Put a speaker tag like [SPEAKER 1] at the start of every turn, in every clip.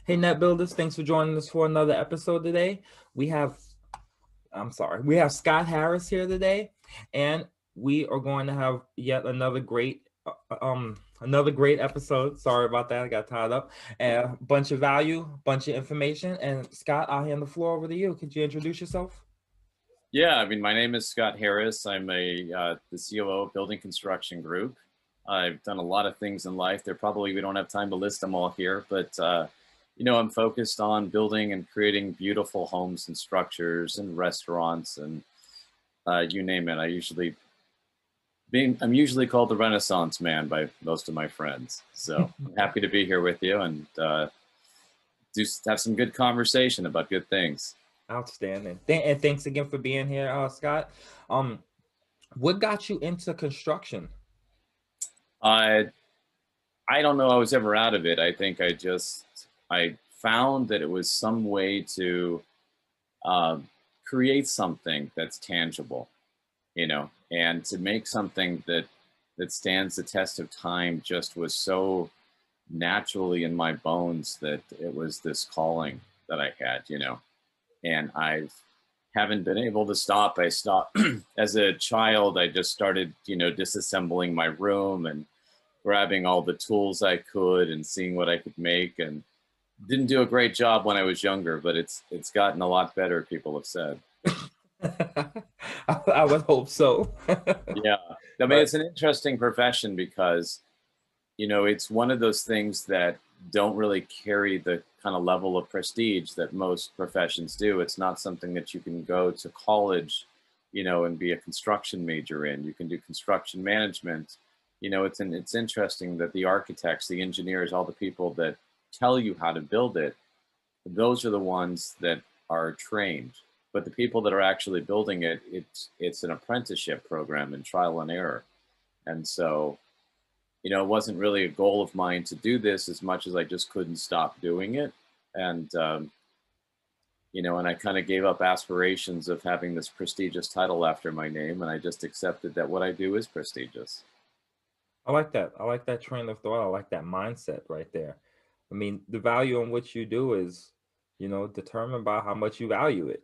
[SPEAKER 1] Hey, Net Builders, thanks for joining us for another episode today. We have, we have Scott Harris here today, and we are going to have yet another great episode. Sorry about that, I got tied up. A bunch of value, bunch of information. And Scott, I'll hand the floor over to you. Could you introduce yourself?
[SPEAKER 2] Yeah, I mean, my name is Scott Harris. I'm the COO of Building Construction Group. I've done a lot of things in life. We don't have time to list them all here, but I'm focused on building and creating beautiful homes and structures and restaurants and you name it. I'm usually called the Renaissance man by most of my friends. So I'm happy to be here with you and have some good conversation about good things.
[SPEAKER 1] Outstanding. And thanks again for being here, Scott. What got you into construction?
[SPEAKER 2] I I don't know I was ever out of it. I think I found that it was some way to uh, create something that's tangible, and to make something that stands the test of time just was so naturally in my bones that it was this calling that I had. And I haven't been able to stop. I stopped as a child. I just started, disassembling my room and grabbing all the tools I could and seeing what I could make. And didn't do a great job when I was younger, but it's gotten a lot better, people have said.
[SPEAKER 1] I would hope so.
[SPEAKER 2] Yeah. I mean, it's an interesting profession because, it's one of those things that don't really carry the kind of level of prestige that most professions do. It's not something that you can go to college, and be a construction major in. You can do construction management. It's interesting that the architects, the engineers, all the people that tell you how to build it, those are the ones that are trained. But the people that are actually building it, it's an apprenticeship program and trial and error. And so, it wasn't really a goal of mine to do this as much as I just couldn't stop doing it. And and I kind of gave up aspirations of having this prestigious title after my name, and I just accepted that what I do is prestigious.
[SPEAKER 1] I like that. I like that train of thought. I like that mindset right there. I mean, the value in what you do is, determined by how much you value it.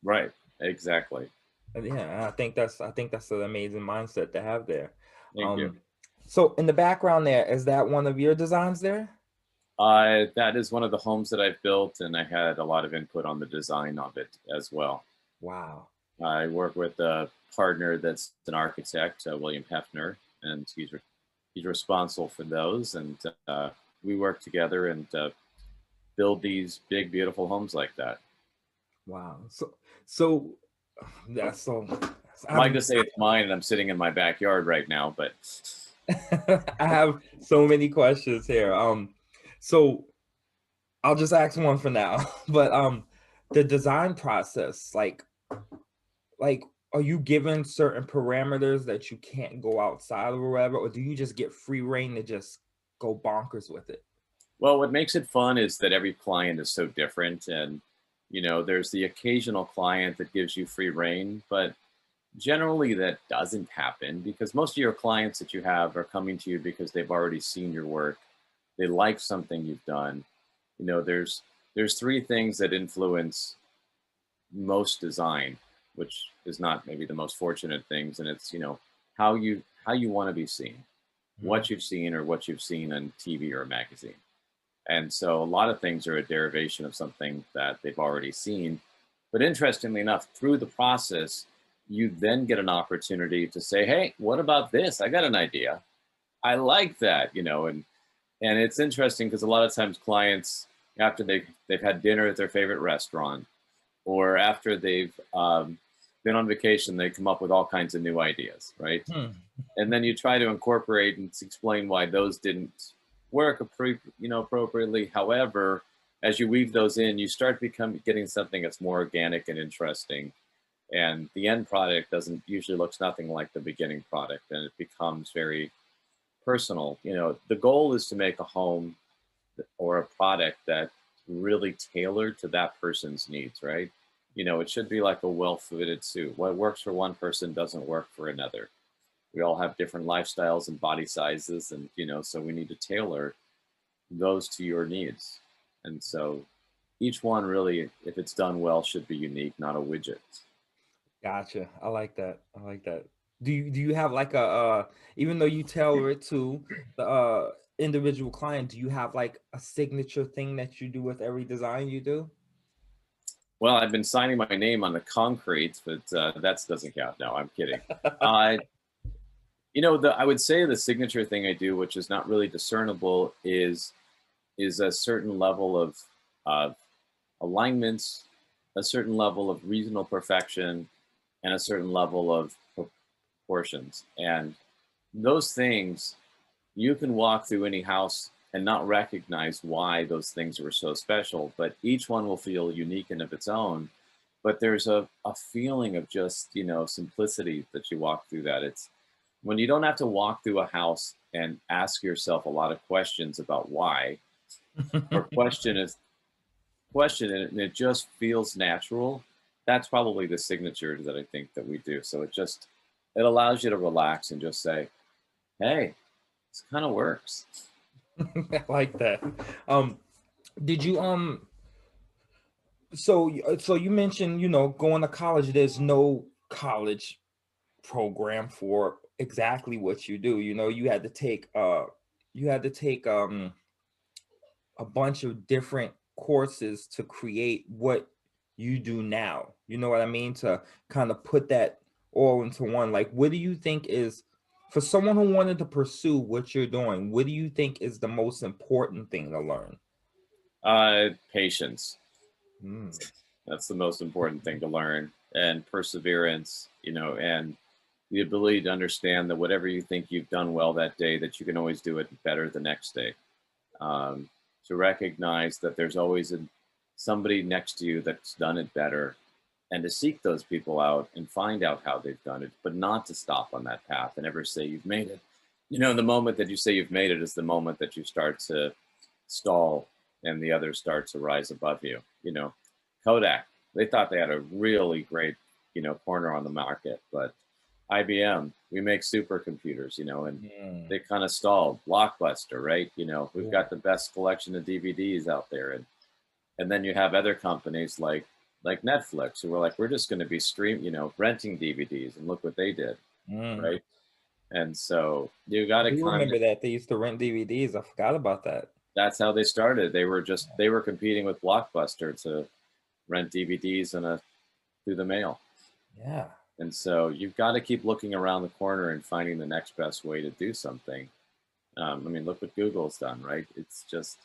[SPEAKER 2] Right. Exactly.
[SPEAKER 1] And yeah, I think that's an amazing mindset to have there.
[SPEAKER 2] Thank you.
[SPEAKER 1] Um, so in the background there, is that one of your designs there?
[SPEAKER 2] That is one of the homes that I've built, and I had a lot of input on the design of it as well.
[SPEAKER 1] Wow.
[SPEAKER 2] I work with a partner that's an architect, William Hefner, and he's responsible for those. And we work together and build these big, beautiful homes like that.
[SPEAKER 1] Wow. So that's so
[SPEAKER 2] I like to say it's mine, and I'm sitting in my backyard right now, but
[SPEAKER 1] I have so many questions here. So I'll just ask one for now. But the design process, like are you given certain parameters that you can't go outside of or whatever, or do you just get free reign to just go bonkers with it?
[SPEAKER 2] well, what makes it fun is that every client is so different, and there's the occasional client that gives you free reign, but generally that doesn't happen because most of your clients that you have are coming to you because they've already seen your work. They like something you've done. There's three things that influence most design, which is not maybe the most fortunate things, and it's how you want to be seen,
[SPEAKER 1] Mhm.
[SPEAKER 2] what you've seen or what you've seen on TV or a magazine. And so a lot of things are a derivation of something that they've already seen. But interestingly enough, through the process, you then get an opportunity to say, hey, what about this? I got an idea. I like that. And it's interesting because a lot of times clients, after they've had dinner at their favorite restaurant, or after they've been on vacation, they come up with all kinds of new ideas, right?
[SPEAKER 1] Hmm.
[SPEAKER 2] And then you try to incorporate and explain why those didn't work appropriately. However, as you weave those in, you start getting something that's more organic and interesting, and the end product doesn't usually looks nothing like the beginning product, and it becomes very personal. The goal is to make a home or a product that really tailored to that person's needs, right? It should be like a well-fitted suit. What works for one person doesn't work for another. We all have different lifestyles and body sizes, and so we need to tailor those to your needs. And so each one really, if it's done well, should be unique, not a widget.
[SPEAKER 1] Gotcha. I like that. I like that. Do you have like a even though you tailor it to the individual client, do you have like a signature thing that you do with every design you do?
[SPEAKER 2] Well, I've been signing my name on the concrete, but that doesn't count. No, I'm kidding. Uh, I would say the signature thing I do, which is not really discernible, is a certain level of alignments, a certain level of reasonable perfection, and a certain level of proportions. And those things, you can walk through any house and not recognize why those things were so special, but each one will feel unique and of its own. But there's a feeling of just, simplicity that you walk through that. It's when you don't have to walk through a house and ask yourself a lot of questions about why, or question it, and it just feels natural. That's probably the signature that I think that we do. So it allows you to relax and just say, hey, this kind of works.
[SPEAKER 1] I like that. Did you so you mentioned, going to college, there's no college program for exactly what you do. You had to take a bunch of different courses to create what you do now. You know what I mean? To kind of put that all into one. Like, what do you think is, for someone who wanted to pursue what you're doing, what do you think is the most important thing to learn?
[SPEAKER 2] Patience.
[SPEAKER 1] Mm.
[SPEAKER 2] That's the most important thing to learn, and perseverance, and the ability to understand that whatever you think you've done well that day, that you can always do it better the next day. Um, to recognize that there's always somebody next to you that's done it better, and to seek those people out and find out how they've done it, but not to stop on that path and ever say you've made it. The moment that you say you've made it is the moment that you start to stall and the others start to rise above you. Kodak, they thought they had a really great, corner on the market, but IBM, we make supercomputers, and
[SPEAKER 1] Mm.
[SPEAKER 2] they kind of stalled. Blockbuster, right? We've
[SPEAKER 1] Yeah.
[SPEAKER 2] got the best collection of DVDs out there, and then you have other companies like Netflix who were like, we're just going to be renting DVDs, and look what they did,
[SPEAKER 1] Mm.
[SPEAKER 2] right? And so you
[SPEAKER 1] I
[SPEAKER 2] got to
[SPEAKER 1] do
[SPEAKER 2] kind of,
[SPEAKER 1] remember that they used to rent DVDs. I forgot about that.
[SPEAKER 2] that's how they started. They were competing with Blockbuster to rent DVDs through the mail.
[SPEAKER 1] Yeah.
[SPEAKER 2] And so you've got to keep looking around the corner and finding the next best way to do something. Look what Google's done, right? It's just,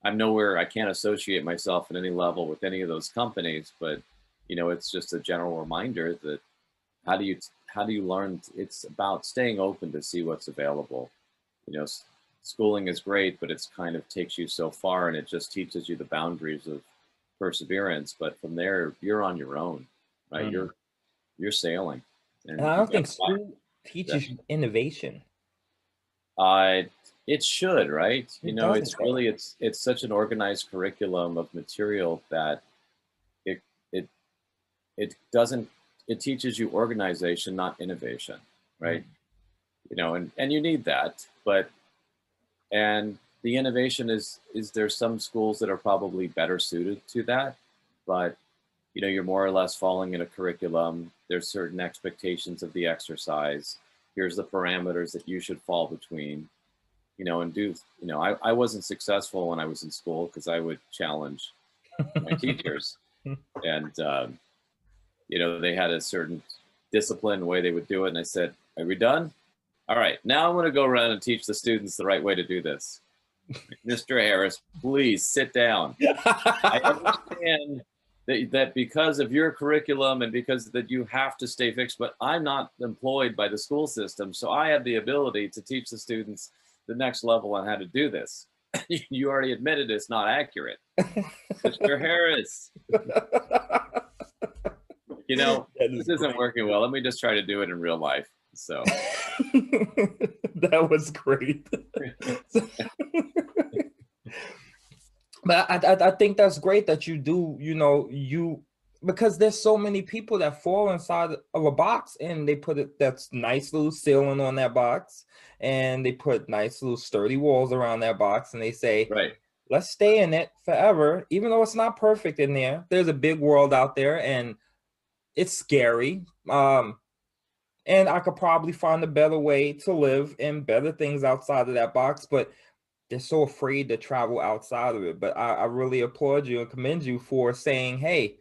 [SPEAKER 2] I'm nowhere, I can't associate myself at any level with any of those companies, but it's just a general reminder that how do you learn? It's about staying open to see what's available. Schooling is great, but it's kind of takes you so far, and it just teaches you the boundaries of perseverance. But from there, you're on your own, right?
[SPEAKER 1] Mm.
[SPEAKER 2] You're sailing,
[SPEAKER 1] And
[SPEAKER 2] and
[SPEAKER 1] I
[SPEAKER 2] you've
[SPEAKER 1] don't
[SPEAKER 2] got
[SPEAKER 1] think school
[SPEAKER 2] that.
[SPEAKER 1] teaches you innovation.
[SPEAKER 2] It should, right?
[SPEAKER 1] It doesn't
[SPEAKER 2] It's
[SPEAKER 1] though.
[SPEAKER 2] really it's such an organized curriculum of material that it it it doesn't it teaches you organization, not innovation, right?
[SPEAKER 1] Mm.
[SPEAKER 2] And you need that, but and the innovation is there's some schools that are probably better suited to that, but you're more or less following in a curriculum. There's certain expectations of the exercise. Here's the parameters that you should fall between, and do. I wasn't successful when I was in school because I would challenge my teachers, and they had a certain discipline way they would do it, and I said, "Are we done? All right, now I'm going to go around and teach the students the right way to do this." Mr. Harris, please sit down. I understand that because of your curriculum and because that you have to stay fixed, but I'm not employed by the school system, so I have the ability to teach the students the next level on how to do this. You already admitted it's not accurate. Mr. Harris,
[SPEAKER 1] That is
[SPEAKER 2] this isn't
[SPEAKER 1] great.
[SPEAKER 2] working well. Let me just try to do it in real life. So
[SPEAKER 1] That was great. But I think that's great that you do, because there's so many people that fall inside of a box and they put that's nice little ceiling on that box and they put nice little sturdy walls around that box and they say,
[SPEAKER 2] right.
[SPEAKER 1] let's stay in it forever, even though it's not perfect in there. There's a big world out there, and it's scary. And I could probably find a better way to live and better things outside of that box, but they're so afraid to travel outside of it. But I really applaud you and commend you for saying, hey,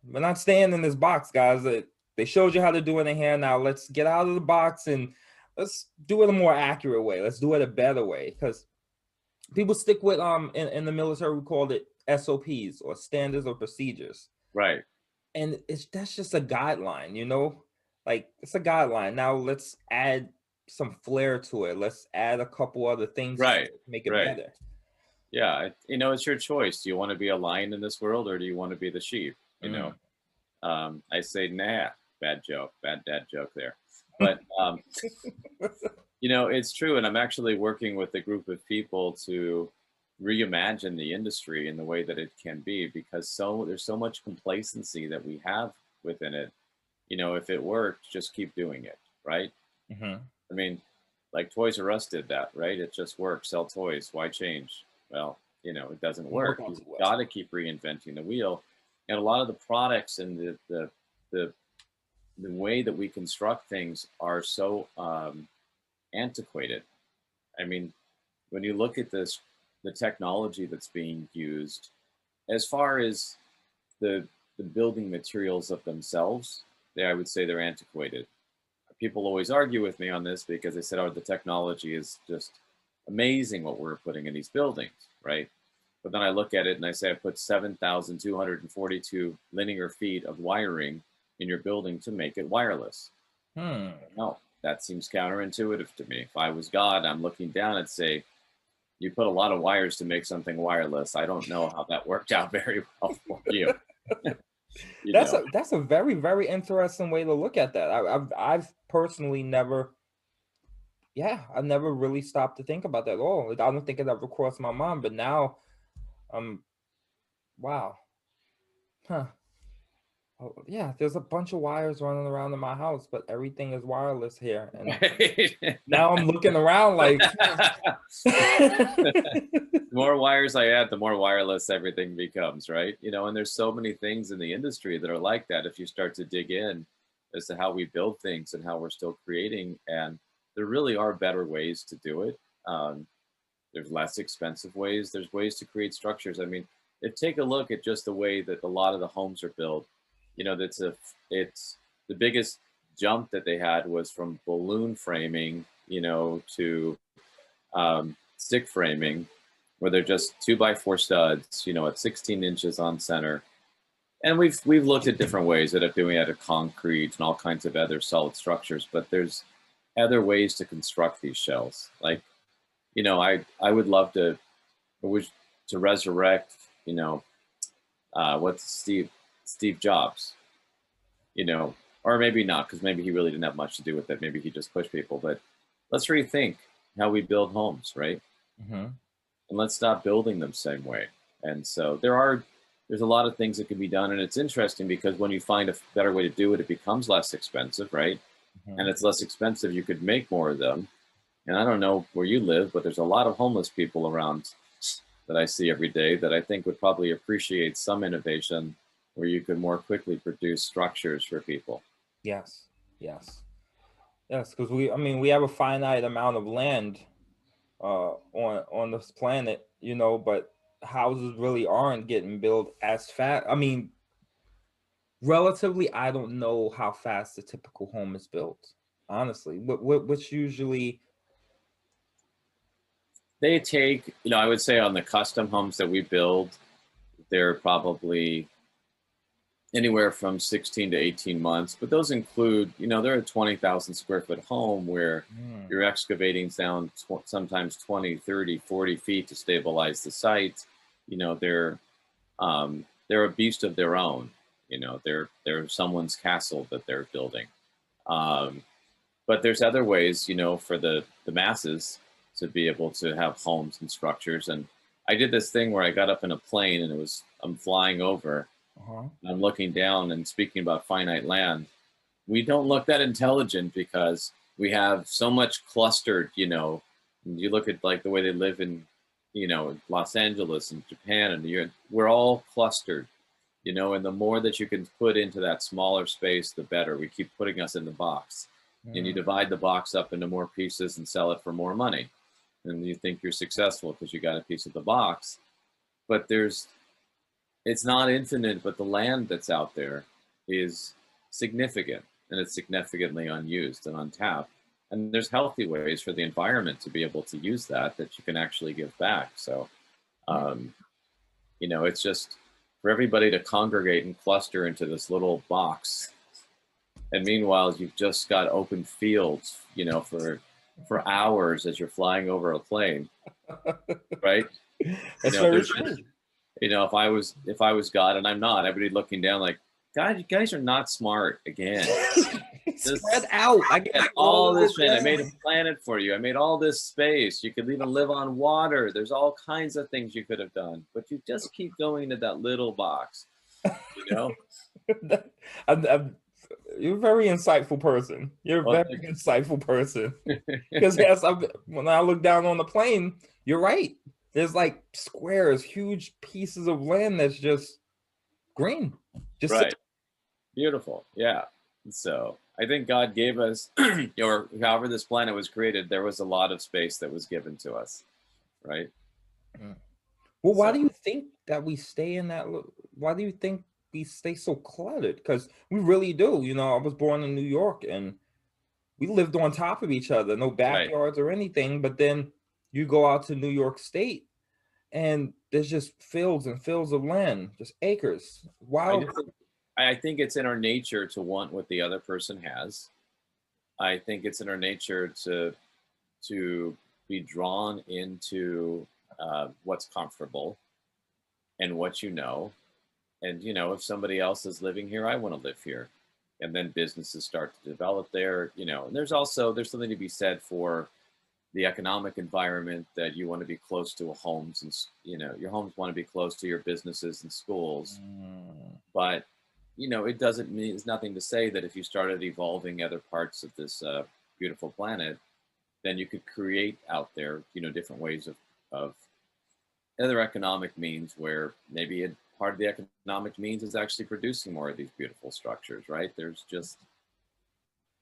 [SPEAKER 1] we're not staying in this box, guys. They showed you how to do it in here. Now let's get out of the box and let's do it a more accurate way. Let's do it a better way. Because people stick with in the military we called it SOPs, or standards or procedures.
[SPEAKER 2] Right.
[SPEAKER 1] And that's just a guideline, you know? Like, it's a guideline. Now let's add some flair to it. Let's add a couple other things
[SPEAKER 2] Right.
[SPEAKER 1] to make it
[SPEAKER 2] Right.
[SPEAKER 1] better.
[SPEAKER 2] Yeah, you know, it's your choice. Do you want to be a lion in this world, or do you want to be the sheep? You know, I say, nah, bad joke, bad dad joke there. But you know, it's true, and I'm actually working with a group of people to reimagine the industry in the way that it can be, because there's so much complacency that we have within it. You know, if it worked, just keep doing it, right?
[SPEAKER 1] Mm-hmm.
[SPEAKER 2] I mean, like Toys R Us did that, right? It just worked. Sell toys. Why change? Well, you know, it doesn't work. You've got to keep reinventing the wheel. And a lot of the products and the way that we construct things are so antiquated. I mean, when you look at this, the technology that's being used, as far as the building materials of themselves, I would say they're antiquated. People always argue with me on this because they said, oh, the technology is just amazing what we're putting in these buildings, right? But then I look at it and I say, I put 7,242 linear feet of wiring in your building to make it wireless. No, that seems counterintuitive to me. If I was God, I'm looking down and say, you put a lot of wires to make something wireless. I don't know how that worked out very well for you.
[SPEAKER 1] That's a very, very interesting way to look at that. I've personally never, I've never really stopped to think about that at all. I don't think it ever crossed my mind, but now, wow, huh? Oh, yeah, there's a bunch of wires running around in my house, but everything is wireless here, and now I'm looking around like,
[SPEAKER 2] the more wires I add, the more wireless everything becomes, right? You know, and there's so many things in the industry that are like that if you start to dig in as to how we build things and how we're still creating. And there really are better ways to do it. There's less expensive ways. There's ways to create structures. I mean, take a look at just the way that a lot of the homes are built. You know, it's the biggest jump that they had was from balloon framing, you know, to stick framing, where they're just 2x4 studs, you know, at 16 inches on center. And we've looked at different ways of doing it out of concrete and all kinds of other solid structures, but there's other ways to construct these shells. Like, you know, I would love to resurrect, you know, what's Steve Jobs, you know, or maybe not, because maybe he really didn't have much to do with it. Maybe he just pushed people. But let's rethink how we build homes, right?
[SPEAKER 1] Mm-hmm.
[SPEAKER 2] And let's stop building them the same way. And so there's a lot of things that can be done. And it's interesting because when you find a better way to do it, it becomes less expensive, right? Mm-hmm. And it's less expensive. You could make more of them. And I don't know where you live, but there's a lot of homeless people around that I see every day that I think would probably appreciate some innovation where you could more quickly produce structures for people.
[SPEAKER 1] Yes, because we have a finite amount of land on this planet, you know, but houses really aren't getting built as fast. I mean, relatively, I don't know how fast the typical home is built, honestly. What's usually...
[SPEAKER 2] They take, you know, I would say on the custom homes that we build, they're probably anywhere from 16 to 18 months, but those include, you know, they're a 20,000 square foot home where you're excavating down sometimes 20, 30, 40 feet to stabilize the site. You know, they're a beast of their own. You know, they're someone's castle that they're building. But there's other ways, you know, for the masses to be able to have homes and structures. And I did this thing where I got up in a plane and I'm flying over. I'm looking down and speaking about finite land. We don't look that intelligent because we have so much clustered, you know. You look at like the way they live in Los Angeles and Japan and New York, we're all clustered, and the more that you can put into that smaller space, the better. We keep putting us in the box, and you divide the box up into more pieces and sell it for more money. And you think you're successful because you got a piece of the box, but it's not infinite, but the land that's out there is significant, and it's significantly unused and untapped. And there's healthy ways for the environment to be able to use that you can actually give back. So, it's just for everybody to congregate and cluster into this little box. And meanwhile, you've just got open fields, for hours as you're flying over a plane, right?
[SPEAKER 1] That's very true.
[SPEAKER 2] If I was God, and I'm not, I'd be looking down like, God, you guys are not smart again.
[SPEAKER 1] Spread out. I get
[SPEAKER 2] all this, man. I made a planet for you. I made all this space. You could even live on water. There's all kinds of things you could have done, but you just keep going to that little box,
[SPEAKER 1] You're a very insightful person. You're a very insightful person. Because yes, when I look down on the plane, you're right. There's like squares, huge pieces of land that's just green. Just
[SPEAKER 2] right. Beautiful. Yeah. So I think God gave us, or however this planet was created, there was a lot of space that was given to us. Right.
[SPEAKER 1] Well, why do you think that we stay in that? Why do you think we stay so cluttered? Because we really do. I was born in New York, and we lived on top of each other, no backyards or anything. But then you go out to New York State, and there's just fields and fields of land, just acres. Wow.
[SPEAKER 2] I think it's in our nature to want what the other person has. I think it's in our nature to be drawn into what's comfortable and what and if somebody else is living here, I want to live here. And then businesses start to develop there, and there's something to be said for the economic environment, that you want to be close to homes, and your homes want to be close to your businesses and schools. But it doesn't mean, it's nothing to say that if you started evolving other parts of this beautiful planet, then you could create out there, different ways of other economic means, where maybe part of the economic means is actually producing more of these beautiful structures, right? There's just,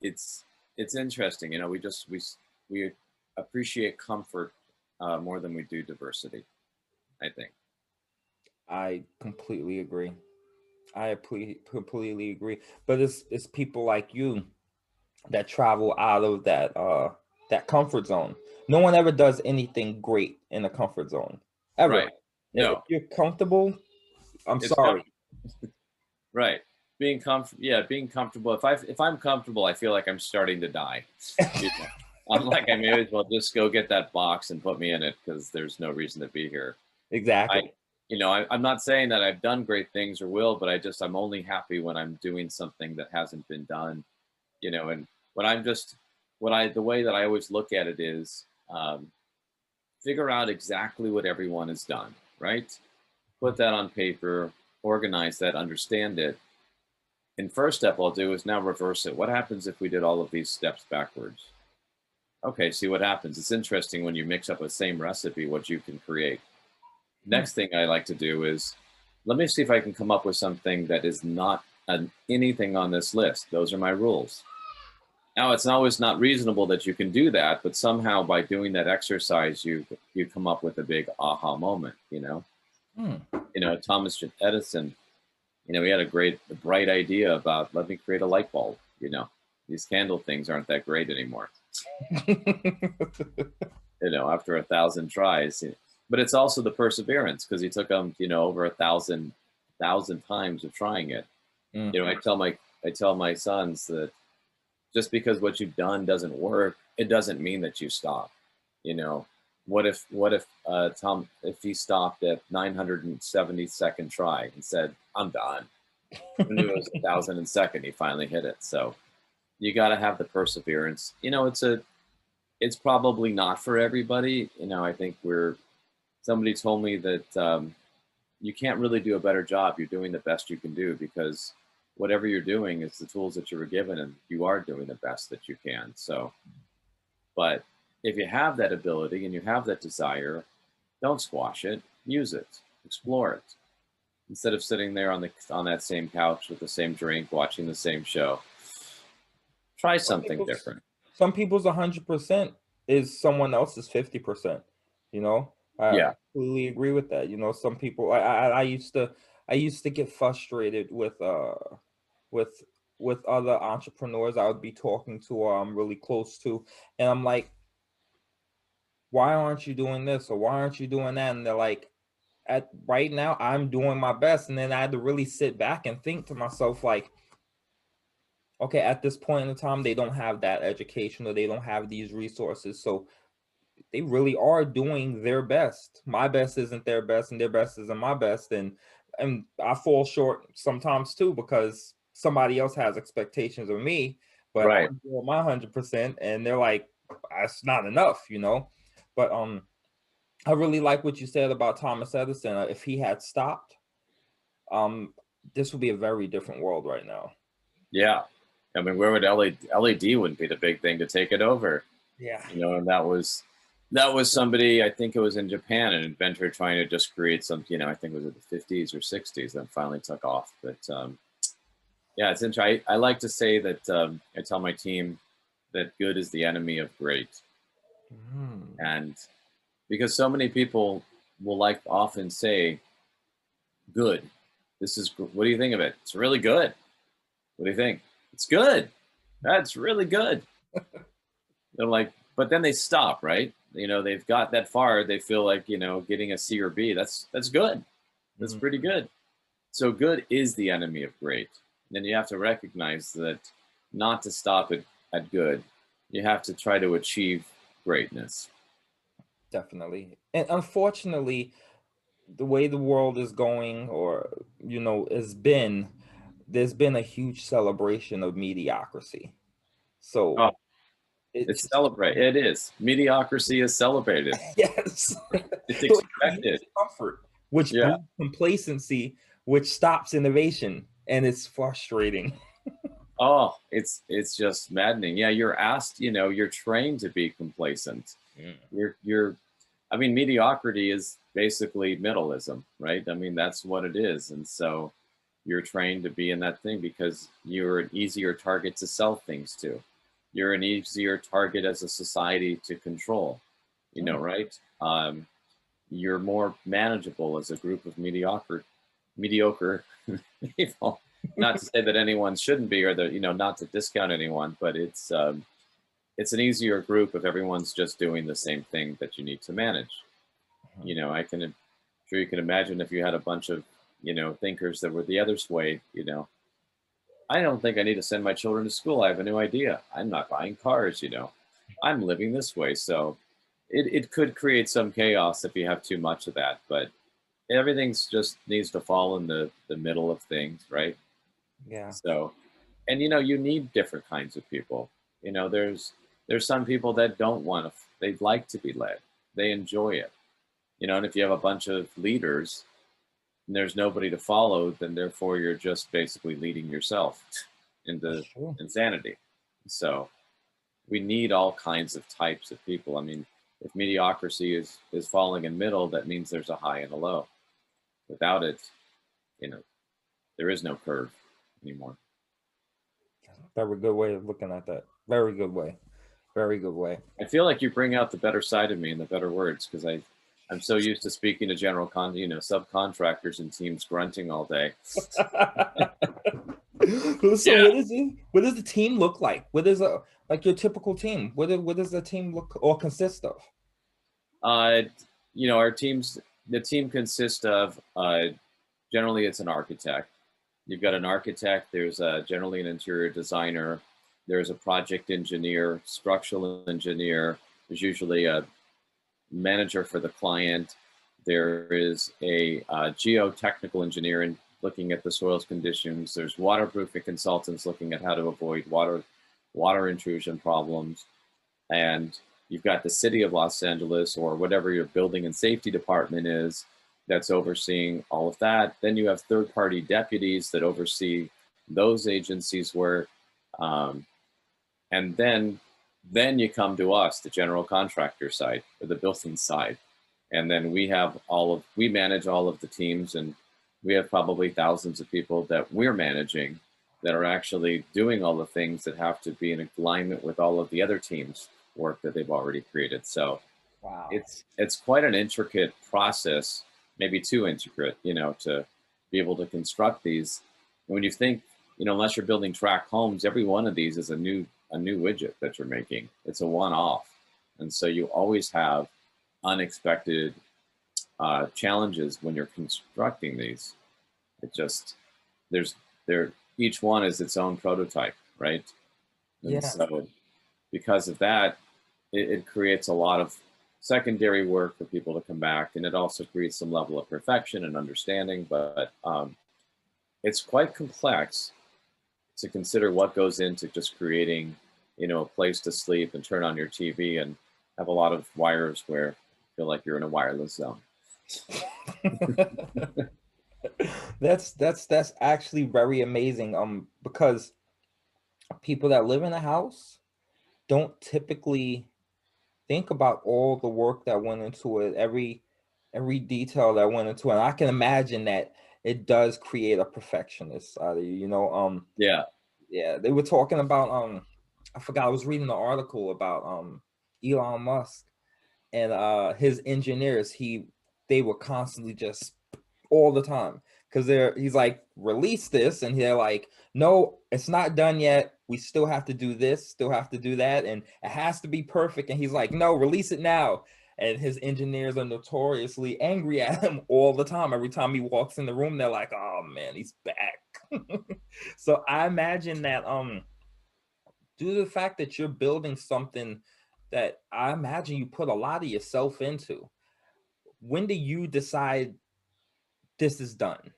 [SPEAKER 2] it's interesting, we appreciate comfort more than we do diversity, I think.
[SPEAKER 1] I completely agree. I completely agree. But it's people like you that travel out of that comfort zone. No one ever does anything great in a comfort zone, ever.
[SPEAKER 2] Right. No.
[SPEAKER 1] If you're comfortable, it's sorry.
[SPEAKER 2] Right. Being comfortable. If I'm comfortable, I feel like I'm starting to die. I'm like, I may as well just go get that box and put me in it, because there's no reason to be here.
[SPEAKER 1] Exactly.
[SPEAKER 2] I'm not saying that I've done great things or will, but I'm only happy when I'm doing something that hasn't been done, and the way that I always look at it is, figure out exactly what everyone has done, right? Put that on paper, organize that, understand it. And first step I'll do is now reverse it. What happens if we did all of these steps backwards? Okay, see what happens. It's interesting when you mix up the same recipe, what you can create. Next thing I like to do is, let me see if I can come up with something that is not anything on this list. Those are my rules. Now, it's always not reasonable that you can do that, but somehow by doing that exercise, you come up with a big aha moment, Thomas Edison, he had a bright idea about, let me create a light bulb, these candle things aren't that great anymore. After 1,000 tries. But it's also the perseverance, because he took them, over 1,000 times of trying it. I tell my sons that just because what you've done doesn't work, it doesn't mean that you stop. What if Tom, if he stopped at 972nd try and said, I'm done. I knew it was 1,002nd, he finally hit it. So you got to have the perseverance. It's probably not for everybody. I think somebody told me that you can't really do a better job. You're doing the best you can do, because whatever you're doing is the tools that you were given, and you are doing the best that you can. So, but if you have that ability and you have that desire, Don't squash it. Use it. Explore it. Instead of sitting there on that same couch with the same drink, watching the same show, try
[SPEAKER 1] Some
[SPEAKER 2] something
[SPEAKER 1] people's
[SPEAKER 2] different.
[SPEAKER 1] some people's 100% is someone else's 50%. You know, I
[SPEAKER 2] Yeah.
[SPEAKER 1] completely agree with that. You know, some people I used to get frustrated with with other entrepreneurs I would be talking to or I'm really close to, and I'm like, why aren't you doing this or why aren't you doing that? And they're like, at right now I'm doing my best. And then I had to really sit back and think to myself, like, okay, at this point in time, they don't have that education or they don't have these resources. So they really are doing their best. My best isn't their best, and their best isn't my best. And I fall short sometimes too because somebody else has expectations of me, but
[SPEAKER 2] Right.
[SPEAKER 1] I'm doing my 100%, and they're like, that's not enough, you know. But I really like what you said about Thomas Edison. If he had stopped, um, this would be a very different world right now.
[SPEAKER 2] Yeah. I mean, where would LED wouldn't be the big thing to take it over,
[SPEAKER 1] Yeah.
[SPEAKER 2] you know? And that was somebody, I think it was in Japan, an inventor trying to just create some, I think it was in the 50s or 60s that finally took off. But yeah, it's interesting. I like to say that I tell my team that good is the enemy of great,
[SPEAKER 1] Mm.
[SPEAKER 2] and because so many people will like often say, "Good, what do you think of it? It's really good. What do you think? It's good. That's really good." They're like, but then they stop, right? They've got that far. They feel like getting a C or B. That's good. That's
[SPEAKER 1] Mhm.
[SPEAKER 2] pretty good. So good is the enemy of great. And you have to recognize that not to stop at good. You have to try to achieve greatness.
[SPEAKER 1] Definitely. And unfortunately, the way the world is going, or there's been a huge celebration of mediocrity. So
[SPEAKER 2] Oh,
[SPEAKER 1] it
[SPEAKER 2] it's
[SPEAKER 1] just
[SPEAKER 2] celebrate. It is. Mediocrity is celebrated.
[SPEAKER 1] yes.
[SPEAKER 2] It's
[SPEAKER 1] So it creates
[SPEAKER 2] expected.
[SPEAKER 1] comfort, which
[SPEAKER 2] Yeah.
[SPEAKER 1] breeds complacency, which stops innovation, and it's frustrating.
[SPEAKER 2] Oh, it's just maddening. Yeah, you're asked, you're trained to be complacent.
[SPEAKER 1] Mm.
[SPEAKER 2] You're I mean, mediocrity is basically middleism, right? I mean, that's what it is. And so you're trained to be in that thing because you're an easier target to sell things to. You're an easier target as a society to control,
[SPEAKER 1] Mm.
[SPEAKER 2] right? You're more manageable as a group of mediocre people. Not to say that anyone shouldn't be, or that not to discount anyone, but it's an easier group if everyone's just doing the same thing that you need to manage. I'm sure you can imagine if you had a bunch of thinkers that were the other way. I don't think I need to send my children to school. I have a new idea. I'm not buying cars. I'm living this way. So it could create some chaos if you have too much of that. But everything's just needs to fall in the middle of things, right?
[SPEAKER 1] Yeah.
[SPEAKER 2] So, and you need different kinds of people. There's some people that don't want to. They'd like to be led. They enjoy it. And if you have a bunch of leaders and there's nobody to follow, then therefore you're just basically leading yourself
[SPEAKER 1] That's
[SPEAKER 2] into
[SPEAKER 1] true.
[SPEAKER 2] insanity. So we need all kinds of types of people. I mean, if mediocrity is falling in middle, that means there's a high and a low. Without it, you know, there is no curve anymore.
[SPEAKER 1] Very good way of looking at that. Very good way. Very good way.
[SPEAKER 2] I feel like you bring out the better side of me in the better words because I'm so used to speaking to subcontractors and teams grunting all day.
[SPEAKER 1] So
[SPEAKER 2] Yeah.
[SPEAKER 1] what does the team look like? What is a like your typical team? What does the team look or consist of?
[SPEAKER 2] Uh, the team consists of generally it's an architect. You've got an architect. There's generally an interior designer. There's a project engineer, structural engineer. There's usually a manager for the client. There is a geotechnical engineer in looking at the soil's conditions. There's waterproofing consultants looking at how to avoid water intrusion problems. And you've got the city of Los Angeles or whatever your building and safety department is that's overseeing all of that. Then you have third-party deputies that oversee those agencies where, and then you come to us, the general contractor side or the building side, And then we manage all of the teams, and we have probably thousands of people that we're managing that are actually doing all the things that have to be in alignment with all of the other teams' work that they've already created. So
[SPEAKER 1] Wow.
[SPEAKER 2] it's quite an intricate process, maybe too intricate, to be able to construct these. And when you think, unless you're building track homes, every one of these is a new widget that you're making. It's a one-off, and so you always have unexpected challenges when you're constructing these. It just there's there each one is its own prototype, right? And
[SPEAKER 1] Yeah.
[SPEAKER 2] so because of that, it creates a lot of secondary work for people to come back, and it also creates some level of perfection and understanding. But it's quite complex to consider what goes into just creating, a place to sleep and turn on your TV and have a lot of wires where you feel like you're in a wireless zone.
[SPEAKER 1] That's actually very amazing. Because people that live in a house don't typically think about all the work that went into it, every detail that went into it. And I can imagine that it does create a perfectionist out of you.
[SPEAKER 2] Yeah,
[SPEAKER 1] Yeah, they were talking about I forgot, I was reading an article about Elon Musk and his engineers. They were constantly just all the time, because he's like, release this, and they're like, no, it's not done yet, we still have to do this, still have to do that, and it has to be perfect, and he's like, no, release it now. And his engineers are notoriously angry at him all the time. Every time he walks in the room, they're like, oh man, he's back. So I imagine that due to the fact that you're building something that I imagine you put a lot of yourself into, when do you decide this is done?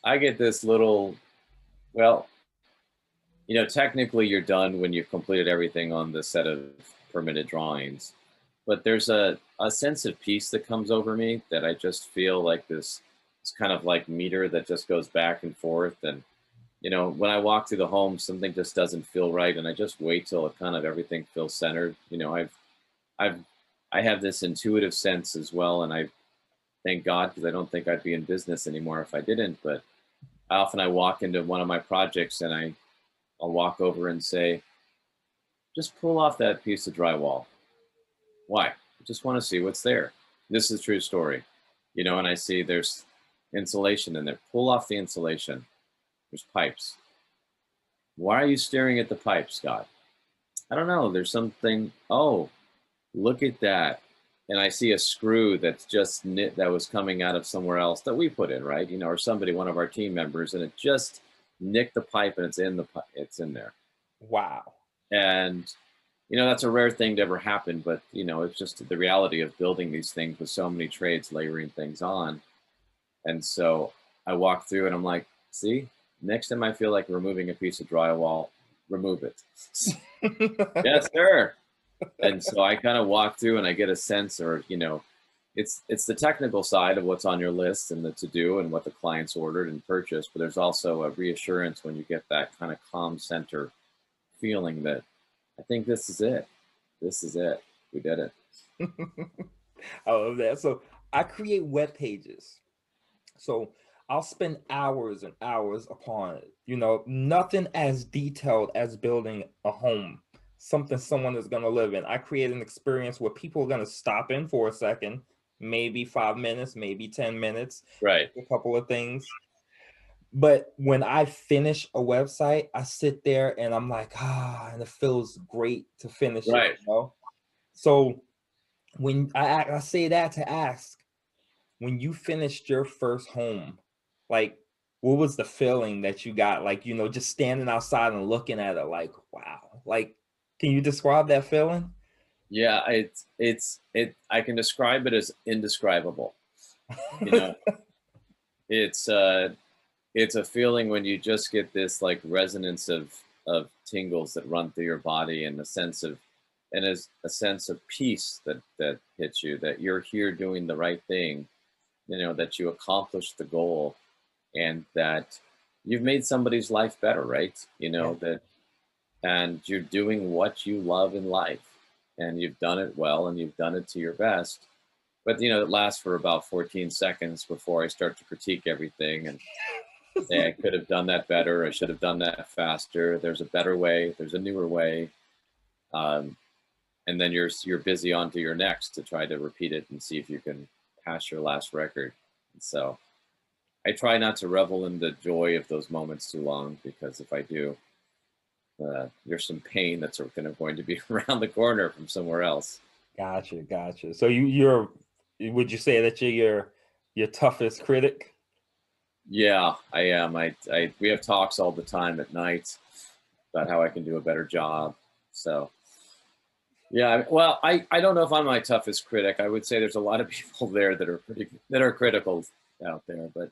[SPEAKER 2] I get this little, well, technically you're done when you've completed everything on the set of permitted drawings. But there's a sense of peace that comes over me that I just feel like this kind of like meter that just goes back and forth. And, when I walk through the home, something just doesn't feel right. And I just wait till it kind of everything feels centered. I've, I have this intuitive sense as well. And I thank God, because I don't think I'd be in business anymore if I didn't. But often I walk into one of my projects and I'll walk over and say, just pull off that piece of drywall. Why? I just want to see what's there. This is a true story. And I see there's insulation in there. Pull off the insulation. There's pipes. Why are you staring at the pipes, Scott? I don't know. There's something. Oh, look at that. And I see a screw that's just knit that was coming out of somewhere else that we put in, right? Or somebody, one of our team members, and it just nicked the pipe and it's in there.
[SPEAKER 1] Wow.
[SPEAKER 2] And that's a rare thing to ever happen, but it's just the reality of building these things with so many trades layering things on. And so I walk through and I'm like, see, next time I feel like removing a piece of drywall, remove it. Yes, sir. And so I kind of walk through and I get a sense, or it's the technical side of what's on your list and the to do and what the clients ordered and purchased, but there's also a reassurance when you get that kind of calm center feeling that I think this is it. This is it. We did it.
[SPEAKER 1] I love that. So I create web pages. So I'll spend hours and hours upon it. Nothing as detailed as building a home, something someone is going to live in. I create an experience where people are going to stop in for a second, maybe 5 minutes, maybe 10 minutes,
[SPEAKER 2] Right.
[SPEAKER 1] a couple of things. But when I finish a website, I sit there and I'm like, and it feels great to finish it.
[SPEAKER 2] Right.
[SPEAKER 1] So when I say that to ask, when you finished your first home, like, what was the feeling that you got? Like, just standing outside and looking at it, like, wow. Like, can you describe that feeling?
[SPEAKER 2] Yeah, I can describe it as indescribable. You know, it's a feeling when you just get this like resonance of tingles that run through your body, and as a sense of peace that hits you, that you're here doing the right thing, that you accomplished the goal, and that you've made somebody's life better, right?
[SPEAKER 1] Yeah.
[SPEAKER 2] That, and you're doing what you love in life, and you've done it well, and you've done it to your best. but it lasts for about 14 seconds before I start to critique everything and say I could have done that better. I should have done that faster. There's a better way. There's a newer way. Um, and then you're busy on to your next to try to repeat it and see if you can pass your last record. And so I try not to revel in the joy of those moments too long, because if I do, there's some pain that's going to be around the corner from somewhere else.
[SPEAKER 1] Gotcha, gotcha. So would you say that you're your toughest critic?
[SPEAKER 2] Yeah, I am. We have talks all the time at night about how I can do a better job. So yeah, well, I don't know if I'm my toughest critic. I would say there's a lot of people there that are critical out there, but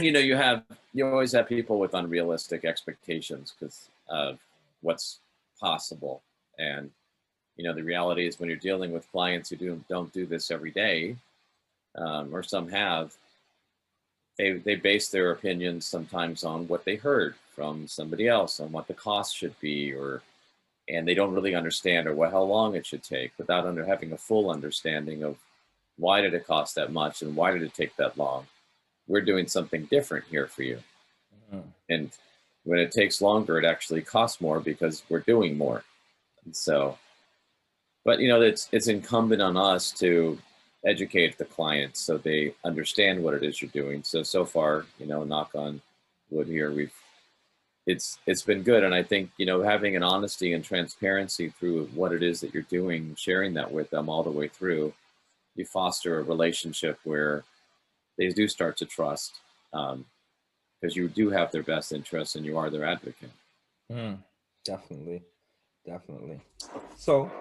[SPEAKER 2] you always have people with unrealistic expectations because of what's possible. And the reality is when you're dealing with clients who don't do this every day, or some have, they base their opinions sometimes on what they heard from somebody else on what the cost should be, and they don't really understand or how long it should take, without having a full understanding of why did it cost that much and why did it take that long. We're doing something different here for you. Mm-hmm. And when it takes longer, it actually costs more because we're doing more. And so, but it's incumbent on us to educate the clients so they understand what it is you're doing. So far, knock on wood here, it's been good. And I think, having an honesty and transparency through what it is that you're doing, sharing that with them all the way through, you foster a relationship where they do start to trust, because you do have their best interests and you are their advocate.
[SPEAKER 1] Definitely. So,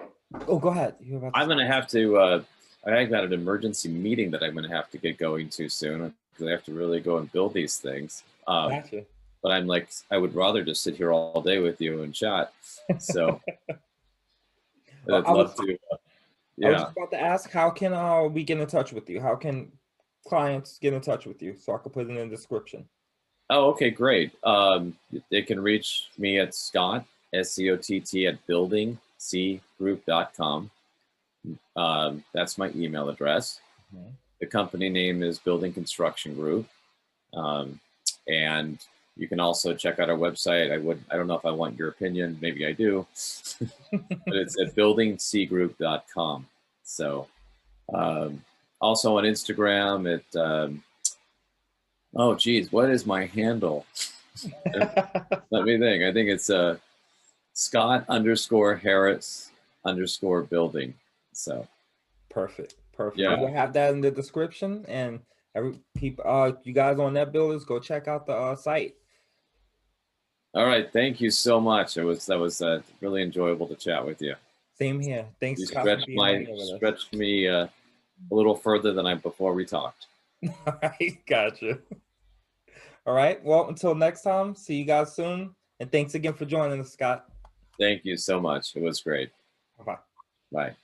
[SPEAKER 1] go ahead.
[SPEAKER 2] I'm going to have to, I've got an emergency meeting that I'm going to have to get going to soon, because I have to really go and build these things.
[SPEAKER 1] Gotcha.
[SPEAKER 2] But I'm like, I would rather just sit here all day with you and chat. So
[SPEAKER 1] well, I was just about to ask, how can we get in touch with you? How can clients get in touch with you, so I can put it in the description?
[SPEAKER 2] Oh, okay, great. They can reach me at Scott, SCOTT, at buildingcgroup.com. That's my email address. Mm-hmm. The company name is Building Construction Group. And you can also check out our website. I don't know if I want your opinion, maybe I do, but it's at buildingcgroup.com. So, also on Instagram at, oh geez, what is my handle? Let me think. I think it's Scott_Harris_building. So
[SPEAKER 1] perfect. Yeah, we'll have that in the description, and you guys on Net Builders, go check out the site.
[SPEAKER 2] All right, thank you so much. That was really enjoyable to chat with you.
[SPEAKER 1] Same here. Thanks.
[SPEAKER 2] You stretched me a little further than before we talked.
[SPEAKER 1] All right, gotcha. All right, well, until next time, see you guys soon, and thanks again for joining us, Scott.
[SPEAKER 2] Thank you so much. It was great.
[SPEAKER 1] Bye.
[SPEAKER 2] Bye.